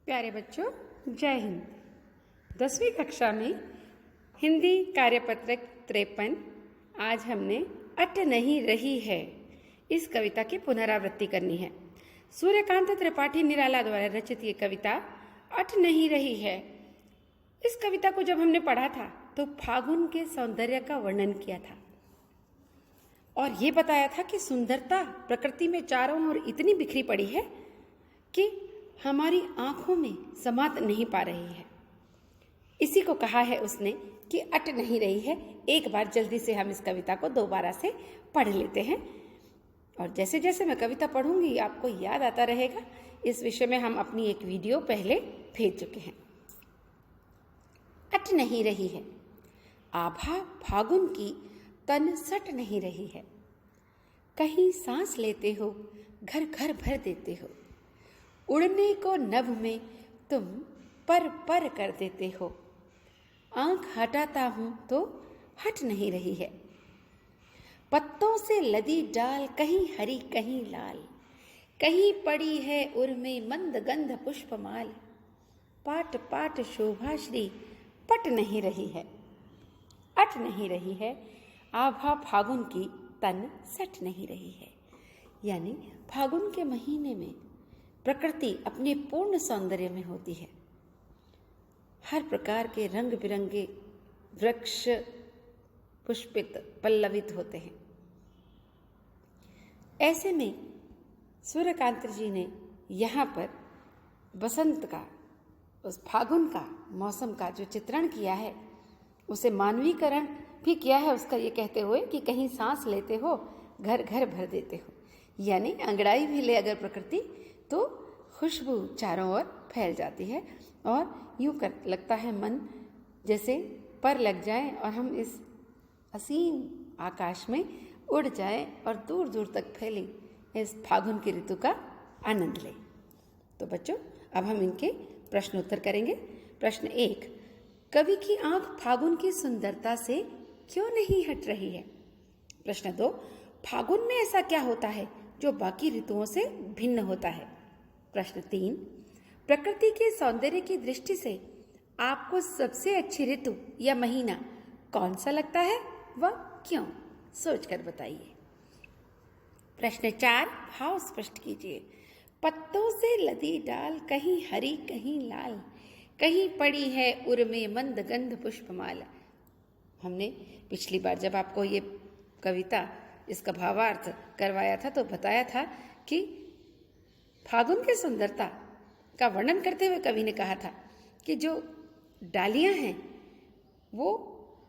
प्यारे बच्चों, जय हिंद। 10वीं कक्षा में हिंदी कार्यपत्रक 53 आज हमने अट नहीं रही है इस कविता की पुनरावृत्ति करनी है। सूर्यकांत त्रिपाठी निराला द्वारा रचित ये कविता अट नहीं रही है। इस कविता को जब हमने पढ़ा था तो फागुन के सौंदर्य का वर्णन किया था और ये बताया था कि सुंदरता प्रकृति में चारों ओर इतनी बिखरी पड़ी है कि हमारी आंखों में समात नहीं पा रही है। इसी को कहा है उसने कि अट नहीं रही है। एक बार जल्दी से हम इस कविता को दोबारा से पढ़ लेते हैं और जैसे जैसे मैं कविता पढ़ूंगी आपको याद आता रहेगा। इस विषय में हम अपनी एक वीडियो पहले भेज चुके हैं। अट नहीं रही है, आभा फागुन की तन सट नहीं रही है। कहीं सांस लेते हो, घर घर भर देते हो। उड़ने को नभ में तुम पर पर कर देते हो। आंख हटाता हूं तो हट नहीं रही है। पत्तों से लदी डाल कहीं हरी कहीं लाल। कहीं पड़ी है उर्मे मंद गंध पुष्पमाल। पाट पाट शोभाश्री पट नहीं रही है। अट नहीं रही है, आभा फागुन की तन सट नहीं रही है। यानी फागुन के महीने में प्रकृति अपने पूर्ण सौंदर्य में होती है। हर प्रकार के रंग बिरंगे वृक्ष पुष्पित पल्लवित होते हैं। ऐसे में सूर्यकांत जी ने यहाँ पर बसंत का, उस फागुन का मौसम का जो चित्रण किया है उसे मानवीकरण भी किया है उसका, ये कहते हुए कि कहीं सांस लेते हो घर घर भर देते हो। यानी अंगड़ाई भी ले अगर प्रकृति तो खुशबू चारों ओर फैल जाती है और यूं कर लगता है मन जैसे पर लग जाए और हम इस असीम आकाश में उड़ जाए और दूर दूर तक फैली इस फागुन की ऋतु का आनंद लें। तो बच्चों, अब हम इनके प्रश्न उत्तर करेंगे। प्रश्न 1, कवि की आंख फागुन की सुंदरता से क्यों नहीं हट रही है? प्रश्न 2, फागुन में ऐसा क्या होता है जो बाकी ऋतुओं से भिन्न होता है? प्रश्न 3, प्रकृति के सौंदर्य की दृष्टि से आपको सबसे अच्छी ऋतु या महीना कौन सा लगता है, वह क्यों? सोचकर बताइए। प्रश्न 4, भाव स्पष्ट कीजिए। पत्तों से लदी डाल कहीं हरी कहीं लाल। कहीं पड़ी है उर्मे मंद गंध पुष्पमाल। हमने पिछली बार जब आपको ये कविता इसका भावार्थ करवाया था तो बताया था कि फागुन की सुंदरता का वर्णन करते हुए कवि ने कहा था कि जो डालियां हैं वो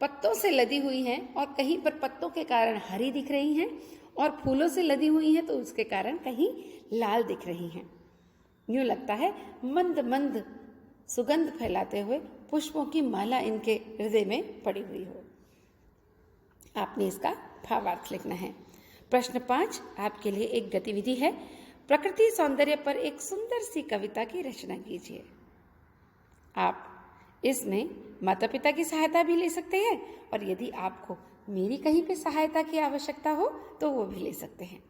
पत्तों से लदी हुई हैं और कहीं पर पत्तों के कारण हरी दिख रही हैं और फूलों से लदी हुई हैं तो उसके कारण कहीं लाल दिख रही हैं। यूं लगता है मंद मंद सुगंध फैलाते हुए पुष्पों की माला इनके हृदय में पड़ी हुई हो। आपने इसका भावार्थ लिखना है। प्रश्न 5 आपके लिए एक गतिविधि है। प्रकृति सौंदर्य पर एक सुंदर सी कविता की रचना कीजिए। आप इसमें माता पिता की सहायता भी ले सकते हैं और यदि आपको मेरी कहीं पे सहायता की आवश्यकता हो तो वो भी ले सकते हैं।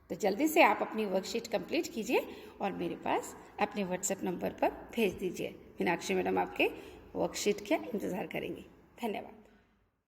तो जल्दी से आप अपनी वर्कशीट कंप्लीट कीजिए और मेरे पास अपने व्हाट्सएप नंबर पर भेज दीजिए। मीनाक्षी मैडम आपके वर्कशीट का इंतजार करेंगी। धन्यवाद।